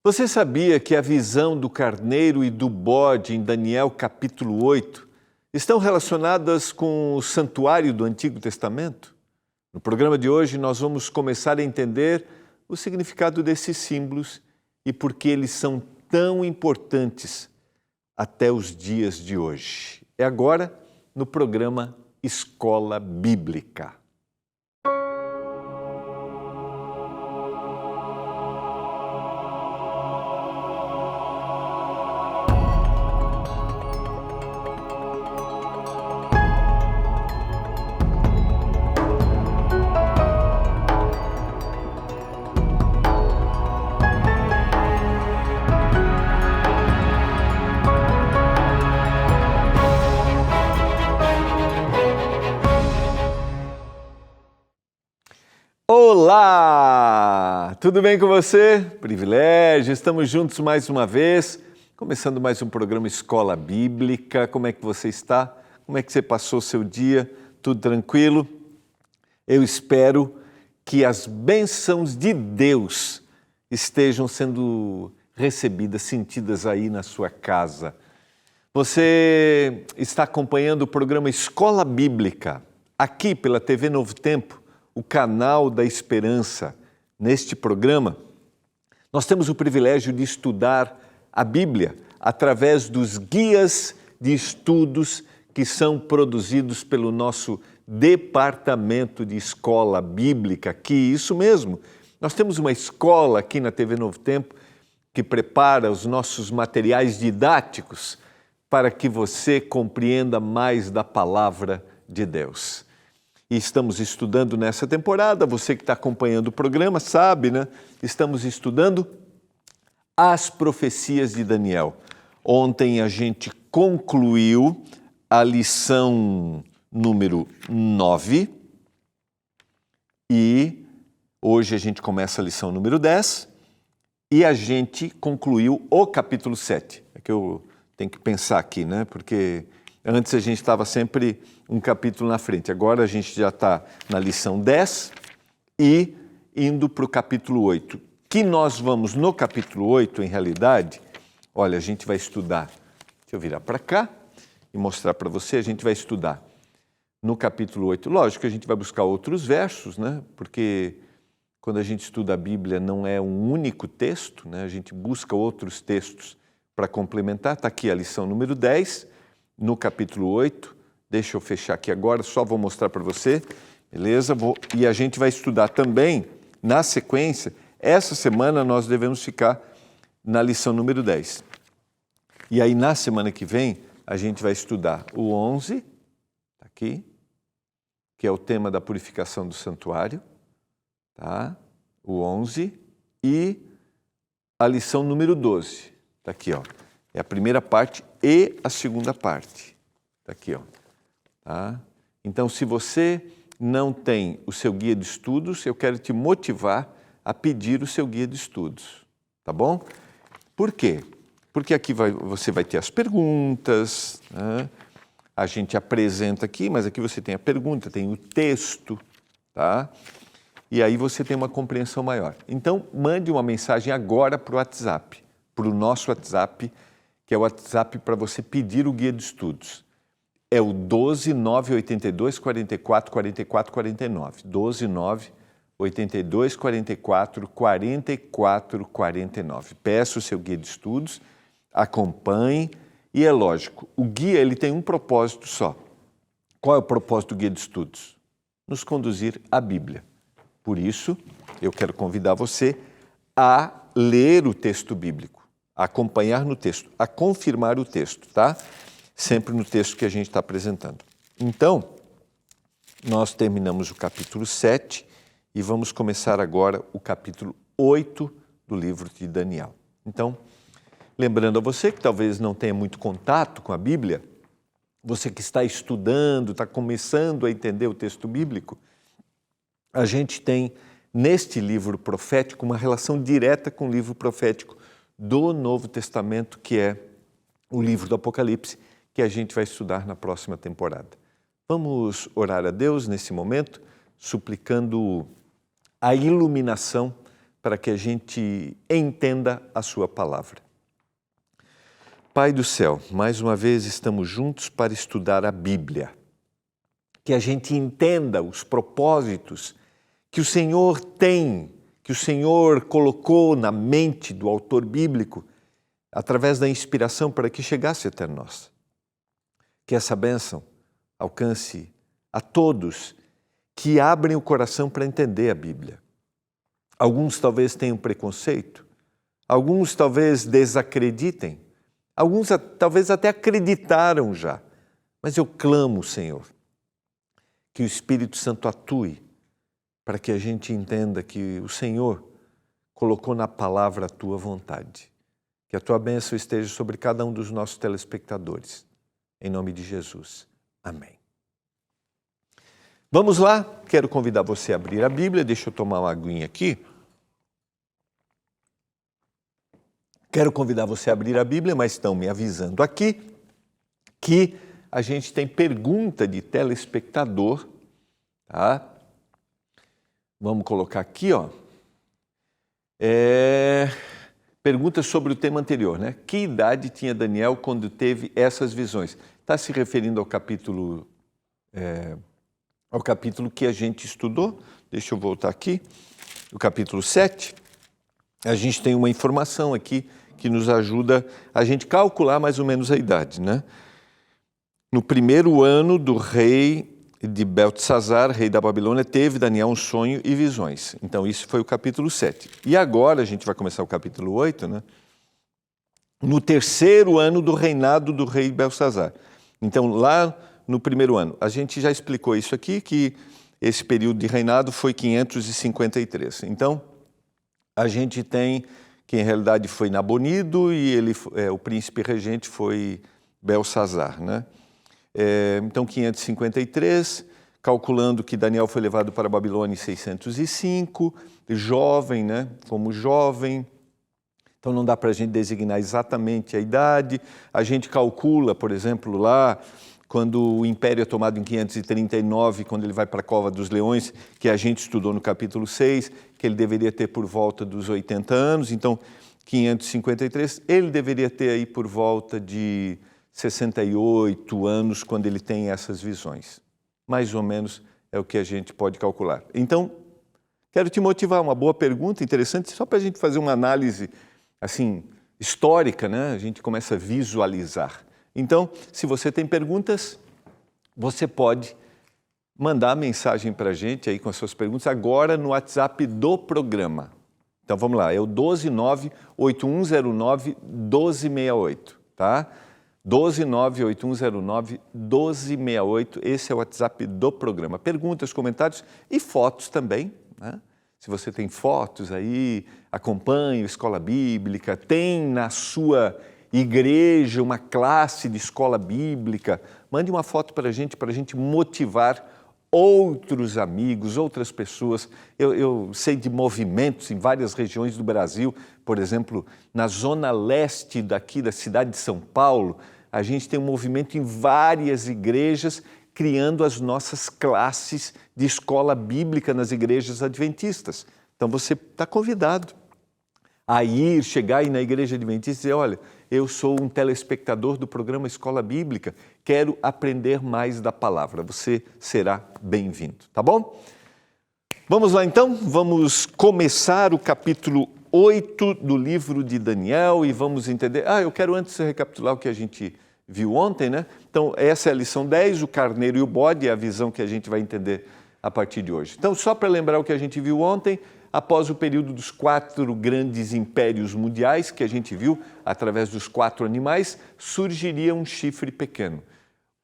Você sabia que a visão do carneiro e do bode em Daniel capítulo 8 estão relacionadas com o santuário do Antigo Testamento? No programa de hoje nós vamos começar a entender o significado desses símbolos e por que eles são tão importantes até os dias de hoje. É agora no programa Escola Bíblica. Olá! Tudo bem com você? Privilégio, estamos juntos mais uma vez, começando mais um programa Escola Bíblica. Como é que você está? Como é que você passou o seu dia? Tudo tranquilo? Eu espero que as bênçãos de Deus estejam sendo recebidas, sentidas aí na sua casa. Você está acompanhando o programa Escola Bíblica, aqui pela TV Novo Tempo, o canal da esperança. Neste programa, nós temos o privilégio de estudar a Bíblia através dos guias de estudos que são produzidos pelo nosso departamento de escola bíblica aqui. Isso mesmo, nós temos uma escola aqui na TV Novo Tempo que prepara os nossos materiais didáticos para que você compreenda mais da palavra de Deus. E estamos estudando nessa temporada, você que está acompanhando o programa sabe, né? Estamos estudando as profecias de Daniel. Ontem a gente concluiu a lição número 9 e hoje a gente começa a lição número 10 e a gente concluiu o capítulo 7. É que eu tenho que pensar aqui, né? Porque antes a gente estava sempre um capítulo na frente. Agora a gente já está na lição 10 e indo para o capítulo 8. Que nós vamos no capítulo 8, em realidade, olha, a gente vai estudar. Deixa eu virar para cá e mostrar para você. A gente vai estudar no capítulo 8. Lógico que a gente vai buscar outros versos, né? Porque quando a gente estuda a Bíblia não é um único texto, né? A gente busca outros textos para complementar. Está aqui a lição número 10, no capítulo 8. Deixa eu fechar aqui agora, só vou mostrar para você, beleza? E a gente vai estudar também, na sequência, essa semana nós devemos ficar na lição número 10. E aí, na semana que vem, a gente vai estudar o 11, aqui, que é o tema da purificação do santuário, tá? O 11, e a lição número 12, tá aqui, ó. É a primeira parte e a segunda parte, tá aqui, ó. Tá? Então, se você não tem o seu guia de estudos, eu quero te motivar a pedir o seu guia de estudos, tá bom? Por quê? Porque aqui você vai ter as perguntas, né? A gente apresenta aqui, mas aqui você tem a pergunta, tem o texto, tá? E aí você tem uma compreensão maior. Então, mande uma mensagem agora para o WhatsApp, para o nosso WhatsApp, que é o WhatsApp para você pedir o guia de estudos. É o 12 982 44 44 49. 12 982 44 44 49. Peça o seu guia de estudos, acompanhe e é lógico, o guia ele tem um propósito só. Qual é o propósito do guia de estudos? Nos conduzir à Bíblia. Por isso, eu quero convidar você a ler o texto bíblico, a acompanhar no texto, a confirmar o texto, tá? Sempre no texto que a gente está apresentando. Então, nós terminamos o capítulo 7 e vamos começar agora o capítulo 8 do livro de Daniel. Então, lembrando a você que talvez não tenha muito contato com a Bíblia, você que está estudando, está começando a entender o texto bíblico, a gente tem neste livro profético uma relação direta com o livro profético do Novo Testamento, que é o livro do Apocalipse, que a gente vai estudar na próxima temporada. Vamos orar a Deus nesse momento, suplicando a iluminação para que a gente entenda a sua palavra. Pai do céu, mais uma vez estamos juntos para estudar a Bíblia. Que a gente entenda os propósitos que o Senhor tem, que o Senhor colocou na mente do autor bíblico, através da inspiração para que chegasse até nós. Que essa bênção alcance a todos que abrem o coração para entender a Bíblia. Alguns talvez tenham preconceito, alguns talvez desacreditem, alguns talvez até acreditaram já, mas eu clamo, Senhor, que o Espírito Santo atue para que a gente entenda que o Senhor colocou na palavra a Tua vontade. Que a Tua bênção esteja sobre cada um dos nossos telespectadores. Em nome de Jesus. Amém. Vamos lá, quero convidar você a abrir a Bíblia, deixa eu tomar uma aguinha aqui. Quero convidar você a abrir a Bíblia, mas estão me avisando aqui que a gente tem pergunta de telespectador, tá? Vamos colocar aqui, ó. Pergunta sobre o tema anterior, né? Que idade tinha Daniel quando teve essas visões? Está se referindo ao capítulo que a gente estudou. Deixa eu voltar aqui. O capítulo 7. A gente tem uma informação aqui que nos ajuda a gente calcular mais ou menos a idade, né? No primeiro ano do rei de Beltesazar, rei da Babilônia, teve Daniel um sonho e visões. Então, isso foi o capítulo 7. E agora, a gente vai começar o capítulo 8, né? No terceiro ano do reinado do rei Beltesazar. Então, lá no primeiro ano, a gente já explicou isso aqui, que esse período de reinado foi 553. Então, a gente tem que, em realidade, foi Nabonido e o príncipe regente foi Beltesazar, né? Então, 553, calculando que Daniel foi levado para a Babilônia em 605, jovem, né? Como jovem. Então, não dá para a gente designar exatamente a idade. A gente calcula, por exemplo, lá, quando o Império é tomado em 539, quando ele vai para a Cova dos Leões, que a gente estudou no capítulo 6, que ele deveria ter por volta dos 80 anos. Então, 553, ele deveria ter aí por volta de 68 anos quando ele tem essas visões. Mais ou menos é o que a gente pode calcular. Então, quero te motivar, uma boa pergunta, interessante, só para a gente fazer uma análise assim, histórica, né? A gente começa a visualizar. Então, se você tem perguntas, você pode mandar mensagem para a gente aí com as suas perguntas agora no WhatsApp do programa. Então, vamos lá, é o 129-8109-1268, tá? 129-8109-1268, esse é o WhatsApp do programa. Perguntas, comentários e fotos também, né? Se você tem fotos aí, acompanhe a Escola Bíblica, tem na sua igreja uma classe de Escola Bíblica, mande uma foto para a gente motivar outros amigos, outras pessoas. Eu sei de movimentos em várias regiões do Brasil, por exemplo, na zona leste daqui da cidade de São Paulo, a gente tem um movimento em várias igrejas criando as nossas classes de escola bíblica nas igrejas adventistas. Então você está convidado a chegar aí na igreja adventista e dizer, olha, eu sou um telespectador do programa Escola Bíblica, quero aprender mais da palavra. Você será bem-vindo, tá bom? Vamos lá então, vamos começar o capítulo 8 do livro de Daniel e vamos entender... eu quero antes recapitular o que a gente viu ontem, né? Então, essa é a lição 10, o carneiro e o bode, é a visão que a gente vai entender a partir de hoje. Então, só para lembrar o que a gente viu ontem, após o período dos 4 grandes impérios mundiais, que a gente viu através dos 4 animais, surgiria um chifre pequeno.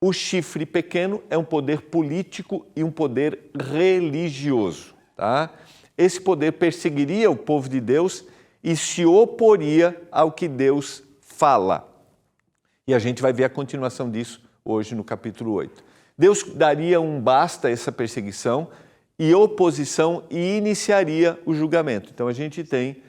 O chifre pequeno é um poder político e um poder religioso, tá? Esse poder perseguiria o povo de Deus e se oporia ao que Deus fala. E a gente vai ver a continuação disso hoje no capítulo 8. Deus daria um basta a essa perseguição e oposição e iniciaria o julgamento. Então a gente tem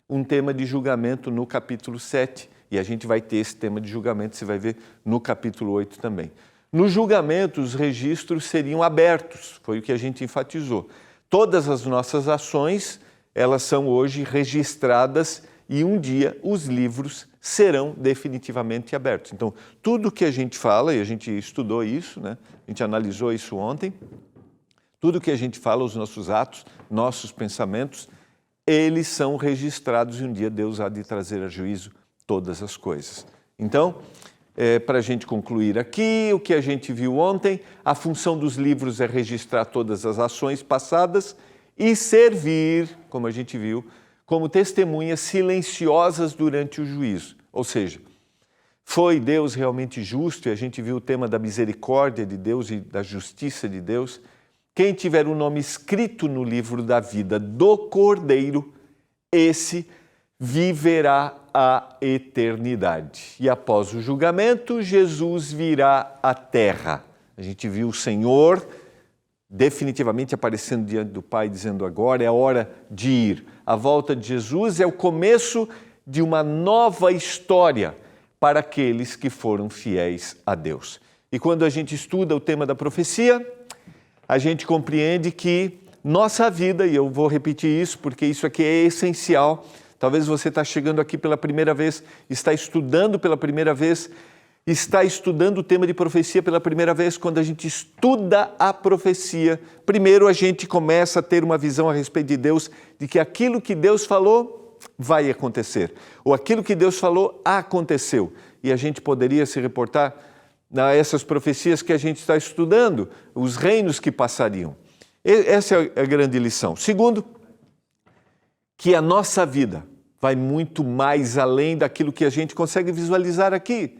um tema de julgamento no capítulo 7 e a gente vai ter esse tema de julgamento, você vai ver no capítulo 8 também. No julgamento, os registros seriam abertos, foi o que a gente enfatizou. Todas as nossas ações elas são hoje registradas e um dia os livros serão definitivamente abertos. Então, tudo que a gente fala, e a gente estudou isso, né? A gente analisou isso ontem, tudo que a gente fala, os nossos atos, nossos pensamentos, eles são registrados e um dia Deus há de trazer a juízo todas as coisas. Então, para a gente concluir aqui, o que a gente viu ontem, a função dos livros é registrar todas as ações passadas e servir, como a gente viu, como testemunhas silenciosas durante o juízo. Ou seja, foi Deus realmente justo, e a gente viu o tema da misericórdia de Deus e da justiça de Deus. Quem tiver o nome escrito no livro da vida do Cordeiro, esse viverá a eternidade. E após o julgamento, Jesus virá à terra. A gente viu o Senhor definitivamente aparecendo diante do Pai, dizendo agora é a hora de ir. A volta de Jesus é o começo de uma nova história para aqueles que foram fiéis a Deus. E quando a gente estuda o tema da profecia, a gente compreende que nossa vida, e eu vou repetir isso porque isso aqui é essencial, talvez você está chegando aqui pela primeira vez, está estudando pela primeira vez, está estudando o tema de profecia pela primeira vez. Quando a gente estuda a profecia, primeiro a gente começa a ter uma visão a respeito de Deus, de que aquilo que Deus falou vai acontecer, ou aquilo que Deus falou aconteceu. E a gente poderia se reportar a essas profecias que a gente está estudando, os reinos que passariam. Essa é a grande lição. Segundo, que a nossa vida vai muito mais além daquilo que a gente consegue visualizar aqui.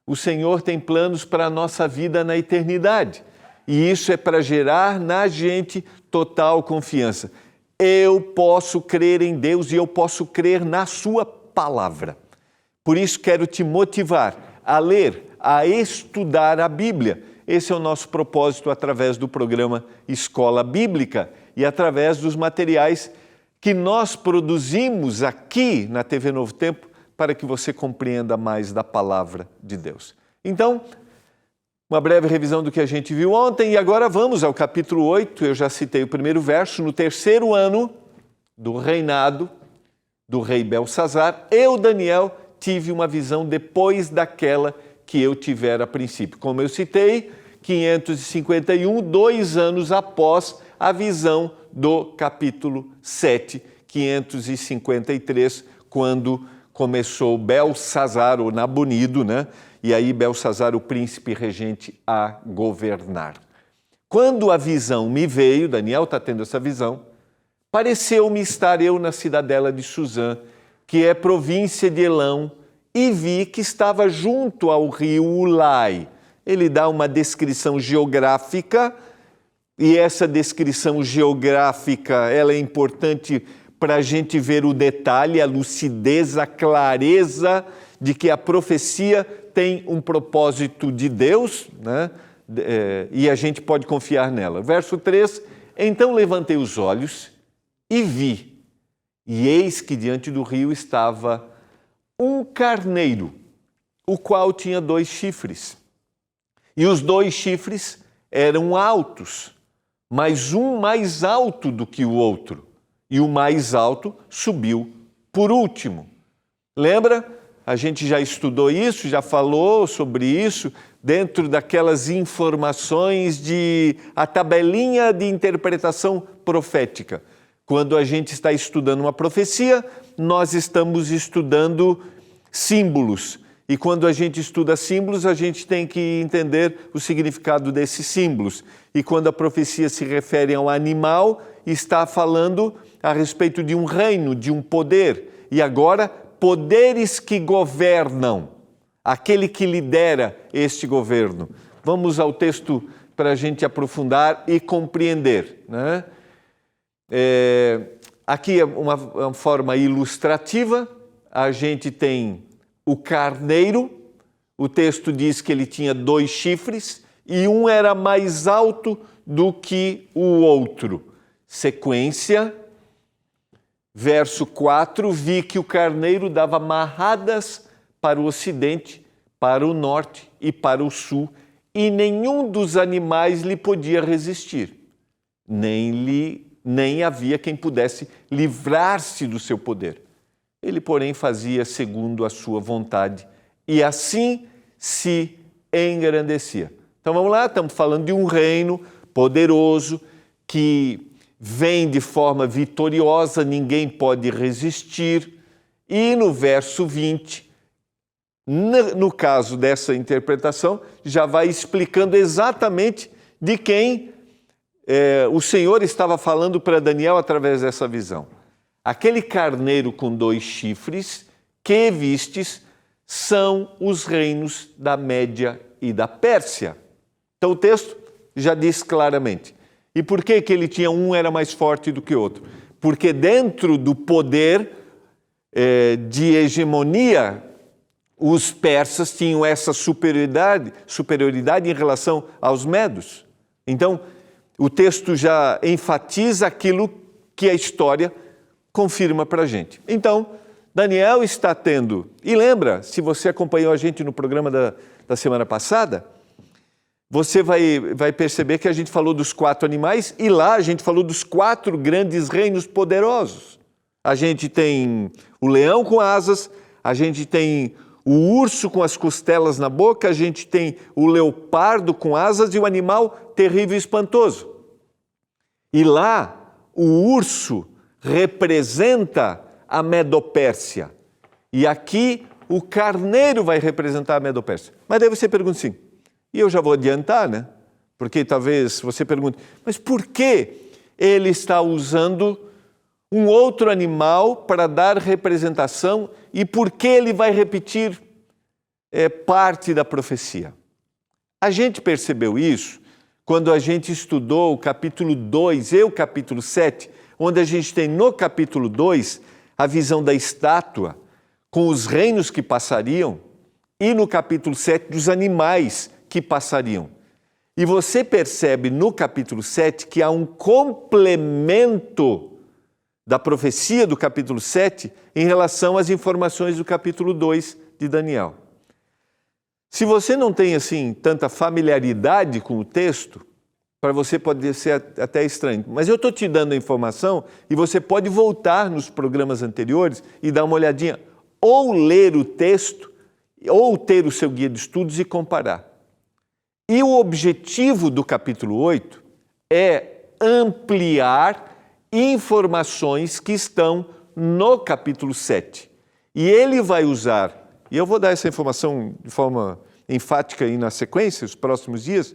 O Senhor tem planos para a nossa vida na eternidade. E isso é para gerar na gente total confiança. Eu posso crer em Deus e eu posso crer na sua palavra. Por isso quero te motivar a ler, a estudar a Bíblia. Esse é o nosso propósito através do programa Escola Bíblica e através dos materiais que nós produzimos aqui na TV Novo Tempo para que você compreenda mais da palavra de Deus. Então, uma breve revisão do que a gente viu ontem e agora vamos ao capítulo 8. Eu já citei o primeiro verso. No terceiro ano do reinado do rei Belsazar, eu, Daniel, tive uma visão depois daquela que eu tivera a princípio. Como eu citei, 551, 2 anos após a visão do capítulo 7, 553, quando começou Belsazar, o Nabonido, né? E aí Belsazar, o príncipe regente, a governar. Quando a visão me veio, Daniel está tendo essa visão, pareceu-me estar eu na cidadela de Suzã, que é província de Elão, e vi que estava junto ao rio Ulai. Ele dá uma descrição geográfica, e essa descrição geográfica ela é importante para a gente ver o detalhe, a lucidez, a clareza de que a profecia tem um propósito de Deus, né? E a gente pode confiar nela. Verso 3, então levantei os olhos e vi, e eis que diante do rio estava um carneiro, o qual tinha 2 chifres. E os 2 chifres eram altos, mas um mais alto do que o outro. E o mais alto subiu por último. Lembra? A gente já estudou isso, já falou sobre isso, dentro daquelas informações de a tabelinha de interpretação profética. Quando a gente está estudando uma profecia, nós estamos estudando símbolos. E quando a gente estuda símbolos, a gente tem que entender o significado desses símbolos. E quando a profecia se refere a um animal, está falando a respeito de um reino, de um poder. E agora, poderes que governam, aquele que lidera este governo. Vamos ao texto para a gente aprofundar e compreender, né? Aqui é uma forma ilustrativa. A gente tem o carneiro, o texto diz que ele tinha 2 chifres e um era mais alto do que o outro. Sequência, verso 4, vi que o carneiro dava marradas para o ocidente, para o norte e para o sul, e nenhum dos animais lhe podia resistir, nem lhe nem havia quem pudesse livrar-se do seu poder. Ele, porém, fazia segundo a sua vontade e assim se engrandecia. Então vamos lá, estamos falando de um reino poderoso que vem de forma vitoriosa, ninguém pode resistir. E no verso 20, no caso dessa interpretação, já vai explicando exatamente de quem o Senhor estava falando para Daniel através dessa visão. Aquele carneiro com 2 chifres que vistes são os reinos da Média e da Pérsia. Então o texto já diz claramente. E por que ele tinha um era mais forte do que outro? Porque dentro do poder de hegemonia, os persas tinham essa superioridade em relação aos medos. Então, o texto já enfatiza aquilo que a história confirma para a gente. Então, Daniel está tendo... E lembra, se você acompanhou a gente no programa da semana passada, você vai perceber que a gente falou dos 4 animais e lá a gente falou dos 4 grandes reinos poderosos. A gente tem o leão com asas, a gente tem o urso com as costelas na boca, a gente tem o leopardo com asas e o animal terrível e espantoso. E lá o urso representa a Medopérsia. E aqui o carneiro vai representar a Medopérsia. Mas daí você pergunta assim, e eu já vou adiantar, né? Porque talvez você pergunte, mas por que ele está usando um outro animal para dar representação e por que ele vai repetir parte da profecia? A gente percebeu isso quando a gente estudou o capítulo 2 e o capítulo 7, onde a gente tem no capítulo 2 a visão da estátua com os reinos que passariam e no capítulo 7 dos animais que passariam. E você percebe no capítulo 7 que há um complemento da profecia do capítulo 7 em relação às informações do capítulo 2 de Daniel. Se você não tem assim tanta familiaridade com o texto, para você pode ser até estranho, mas eu estou te dando a informação e você pode voltar nos programas anteriores e dar uma olhadinha, ou ler o texto, ou ter o seu guia de estudos e comparar. E o objetivo do capítulo 8 é ampliar informações que estão no capítulo 7. E ele vai usar, e eu vou dar essa informação de forma enfática aí na sequência, os próximos dias,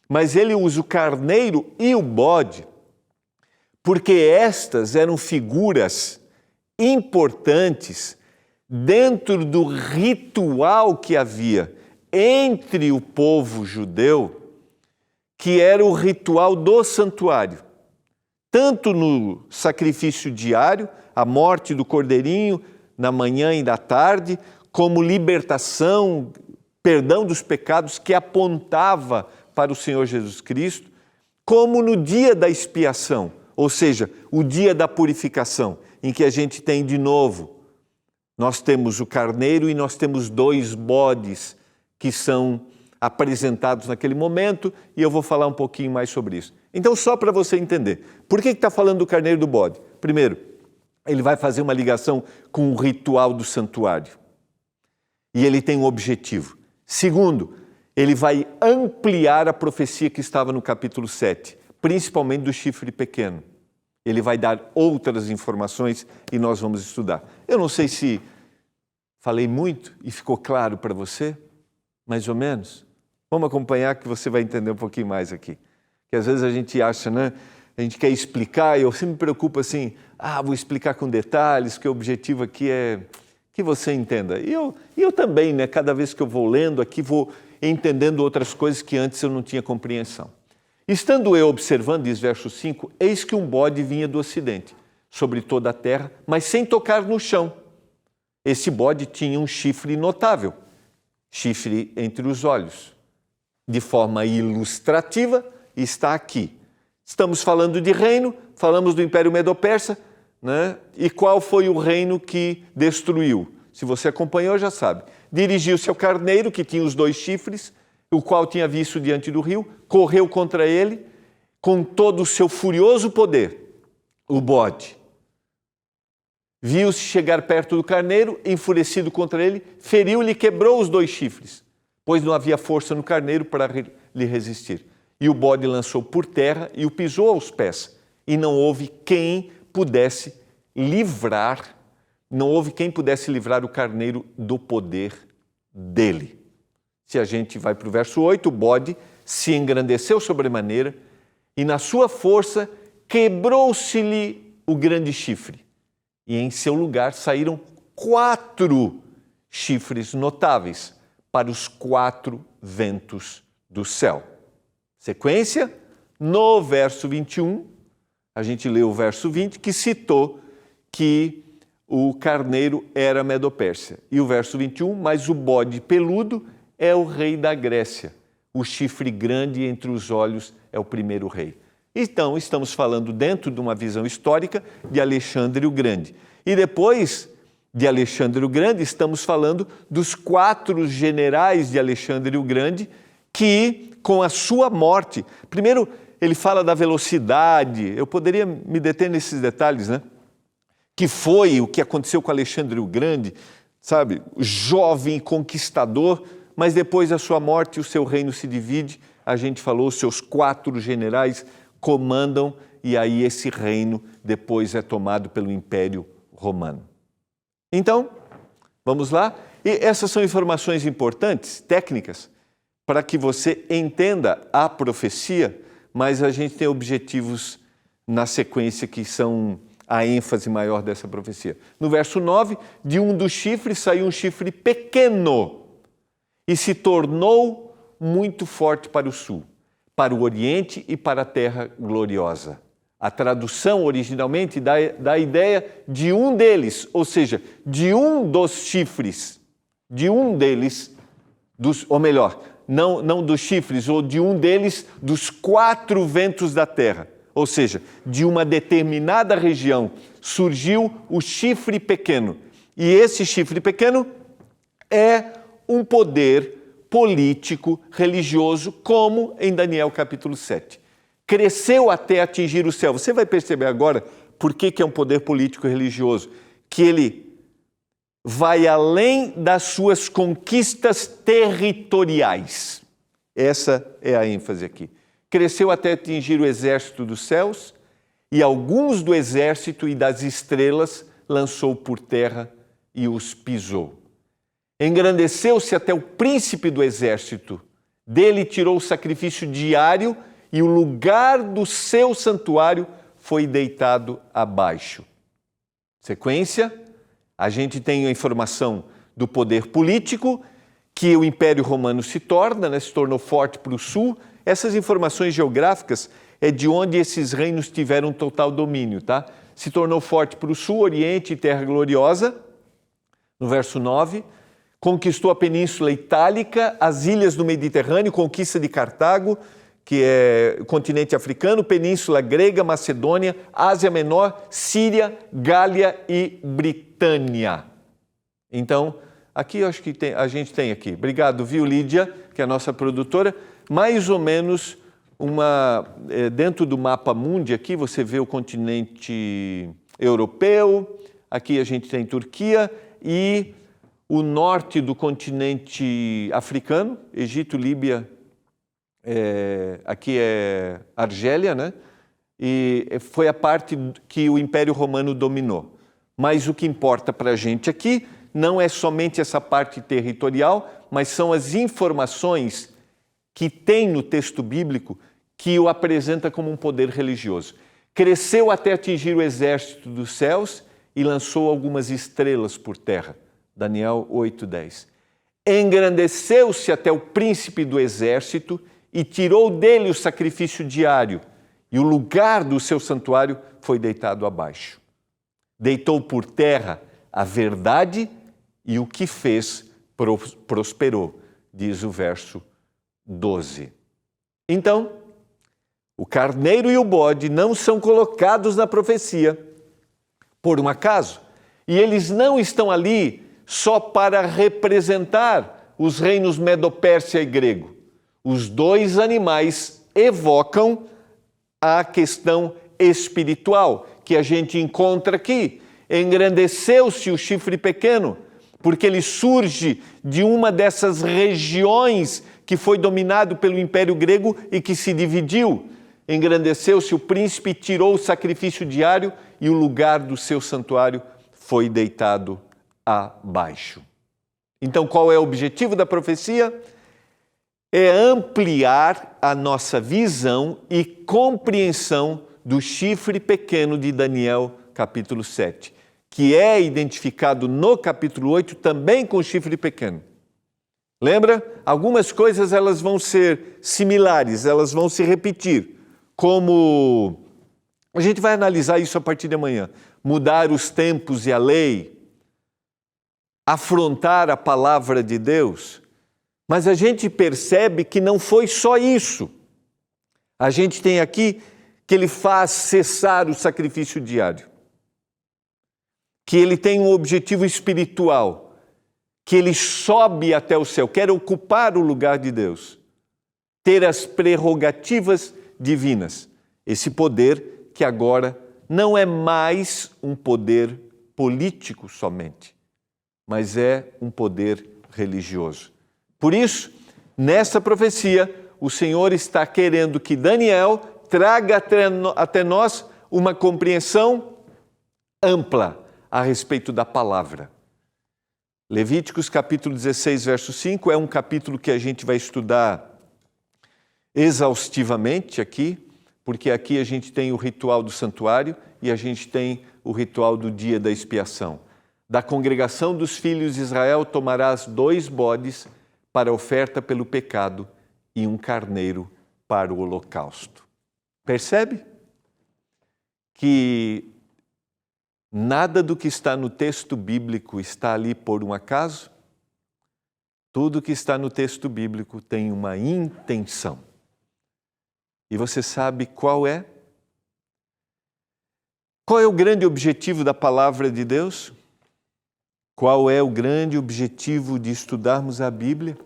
mas ele usa o carneiro e o bode, porque estas eram figuras importantes dentro do ritual que havia entre o povo judeu, que era o ritual do santuário. Tanto no sacrifício diário, a morte do cordeirinho na manhã e da tarde, como libertação, perdão dos pecados que apontava para o Senhor Jesus Cristo, como no dia da expiação, ou seja, o dia da purificação, em que a gente tem de novo, nós temos o carneiro e nós temos 2 bodes que são apresentados naquele momento, e eu vou falar um pouquinho mais sobre isso. Então, só para você entender, por que está falando do carneiro e do bode? Primeiro, ele vai fazer uma ligação com o ritual do santuário. E ele tem um objetivo. Segundo, ele vai ampliar a profecia que estava no capítulo 7, principalmente do chifre pequeno. Ele vai dar outras informações e nós vamos estudar. Eu não sei se falei muito e ficou claro para você, mais ou menos. Vamos acompanhar que você vai entender um pouquinho mais aqui. Que às vezes a gente acha, né? A gente quer explicar e eu sempre me preocupo assim, vou explicar com detalhes, que o objetivo aqui é que você entenda. E eu também, né? Cada vez que eu vou lendo aqui, vou entendendo outras coisas que antes eu não tinha compreensão. Estando eu observando, diz verso 5, eis que um bode vinha do ocidente, sobre toda a terra, mas sem tocar no chão. Esse bode tinha um chifre notável, chifre entre os olhos. De forma ilustrativa, está aqui. Estamos falando de reino, falamos do Império Medo-Persa, né? E qual foi o reino que destruiu? Se você acompanhou, já sabe. Dirigiu-se ao carneiro, que tinha os 2 chifres, o qual tinha visto diante do rio, correu contra ele com todo o seu furioso poder. o bode. Viu-se chegar perto do carneiro, enfurecido contra ele, feriu-lhe e quebrou os 2 chifres, pois não havia força no carneiro para lhe resistir. E o bode lançou por terra e o pisou aos pés, e não houve quem pudesse livrar o carneiro do poder dele. Se a gente vai para o verso 8, o bode se engrandeceu sobremaneira e na sua força quebrou-se-lhe o grande chifre. E em seu lugar saíram 4 chifres notáveis para os 4 ventos do céu. Sequência, no verso 21, a gente leu o verso 20, que citou que o carneiro era Medo-Pérsia. E o verso 21, mas o bode peludo é o rei da Grécia. O chifre grande entre os olhos é o primeiro rei. Então, estamos falando dentro de uma visão histórica de Alexandre o Grande. E depois de Alexandre o Grande, estamos falando dos 4 generais de Alexandre o Grande que, com a sua morte, primeiro ele fala da velocidade, eu poderia me deter nesses detalhes, né? Que foi o que aconteceu com Alexandre o Grande, sabe? Jovem conquistador, mas depois da sua morte o seu reino se divide, a gente falou, os seus 4 generais comandam e aí esse reino depois é tomado pelo Império Romano. Então, vamos lá. E essas são informações importantes, técnicas, para que você entenda a profecia, mas a gente tem objetivos na sequência que são a ênfase maior dessa profecia. No verso 9, de um dos chifres saiu um chifre pequeno e se tornou muito forte para o sul, para o oriente e para a terra gloriosa. A tradução originalmente dá a ideia de um deles, ou seja, de um dos chifres, de um deles, ou melhor, não dos chifres, ou de um deles dos 4 ventos da terra. Ou seja, de uma determinada região surgiu o chifre pequeno. E esse chifre pequeno é um poder político, religioso, como em Daniel capítulo 7. Cresceu até atingir o céu. Você vai perceber agora por que é um poder político e religioso. Que ele vai além das suas conquistas territoriais. Essa é a ênfase aqui. Cresceu até atingir o exército dos céus e alguns do exército e das estrelas lançou por terra e os pisou. Engrandeceu-se até o príncipe do exército. Dele tirou o sacrifício diário e o lugar do seu santuário foi deitado abaixo. Sequência, a gente tem a informação do poder político, que o Império Romano se tornou forte para o sul. Essas informações geográficas é de onde esses reinos tiveram total domínio, tá? Se tornou forte para o sul, oriente e terra gloriosa, no verso 9. Conquistou a Península Itálica, as ilhas do Mediterrâneo, conquista de Cartago, que é o continente africano, Península Grega, Macedônia, Ásia Menor, Síria, Gália e Britânia. Então, aqui eu acho que a gente tem aqui. Obrigado, viu, Lídia, que é a nossa produtora. Mais ou menos dentro do mapa mundi aqui você vê o continente europeu, aqui a gente tem Turquia e o norte do continente africano, Egito, Líbia, aqui é Argélia, né? E foi a parte que o Império Romano dominou. Mas o que importa para a gente aqui não é somente essa parte territorial, mas são as informações que tem no texto bíblico que o apresenta como um poder religioso. Cresceu até atingir o exército dos céus e lançou algumas estrelas por terra. Daniel 8:10. Engrandeceu-se até o príncipe do exército e tirou dele o sacrifício diário, e o lugar do seu santuário foi deitado abaixo. Deitou por terra a verdade e o que fez prosperou, diz o verso 12. Então, o carneiro e o bode não são colocados na profecia por um acaso, e eles não estão ali só para representar os reinos Medo-Pérsia e grego. Os 2 animais evocam a questão espiritual que a gente encontra aqui. Engrandeceu-se o chifre pequeno, porque ele surge de uma dessas regiões que foi dominado pelo Império Grego e que se dividiu. Engrandeceu-se o príncipe, tirou o sacrifício diário e o lugar do seu santuário foi deitado abaixo. Então, qual é o objetivo da profecia? É ampliar a nossa visão e compreensão do chifre pequeno de Daniel, capítulo 7, que é identificado no capítulo 8 também com o chifre pequeno. Lembra? Algumas coisas elas vão ser similares, elas vão se repetir, como a gente vai analisar isso a partir de amanhã. Mudar os tempos e a lei, afrontar a palavra de Deus, mas a gente percebe que não foi só isso. A gente tem aqui que ele faz cessar o sacrifício diário, que ele tem um objetivo espiritual, que ele sobe até o céu, quer ocupar o lugar de Deus, ter as prerrogativas divinas. Esse poder que agora não é mais um poder político somente, mas é um poder religioso. Por isso, nessa profecia, o Senhor está querendo que Daniel traga até nós uma compreensão ampla a respeito da palavra. Levíticos capítulo 16, verso 5, é um capítulo que a gente vai estudar exaustivamente aqui, porque aqui a gente tem o ritual do santuário e a gente tem o ritual do dia da expiação. Da congregação dos filhos de Israel tomarás 2 bodes para oferta pelo pecado e 1 carneiro para o holocausto. Percebe que nada do que está no texto bíblico está ali por um acaso? Tudo que está no texto bíblico tem uma intenção. E você sabe qual é? Qual é o grande objetivo da palavra de Deus? Qual é o grande objetivo de estudarmos a Bíblia?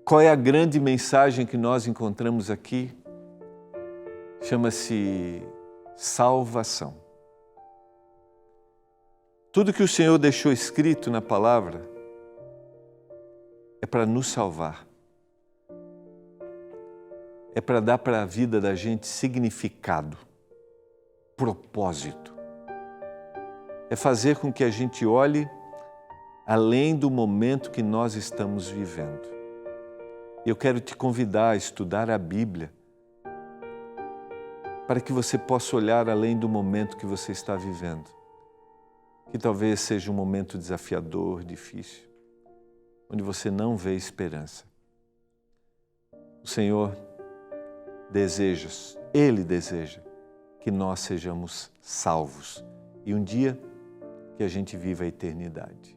Qual é a grande mensagem que nós encontramos aqui? Chama-se salvação. Tudo que o Senhor deixou escrito na palavra é para nos salvar. É para dar para a vida da gente significado, propósito. É fazer com que a gente olhe além do momento que nós estamos vivendo. Eu quero te convidar a estudar a Bíblia para que você possa olhar além do momento que você está vivendo, que talvez seja um momento desafiador, difícil, onde você não vê esperança. O Senhor deseja, Ele deseja que nós sejamos salvos e um dia que a gente viva a eternidade.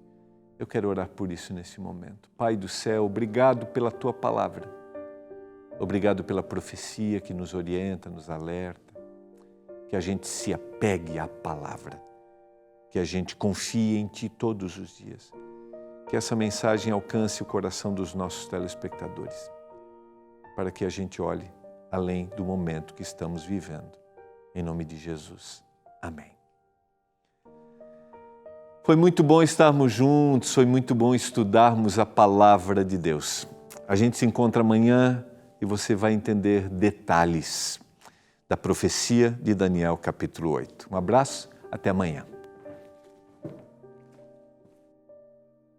Eu quero orar por isso nesse momento. Pai do céu, obrigado pela Tua palavra. Obrigado pela profecia que nos orienta, nos alerta. Que a gente se apegue à palavra. Que a gente confie em Ti todos os dias. Que essa mensagem alcance o coração dos nossos telespectadores. Para que a gente olhe além do momento que estamos vivendo. Em nome de Jesus. Amém. Foi muito bom estarmos juntos, foi muito bom estudarmos a palavra de Deus. A gente se encontra amanhã e você vai entender detalhes da profecia de Daniel, capítulo 8. Um abraço, até amanhã.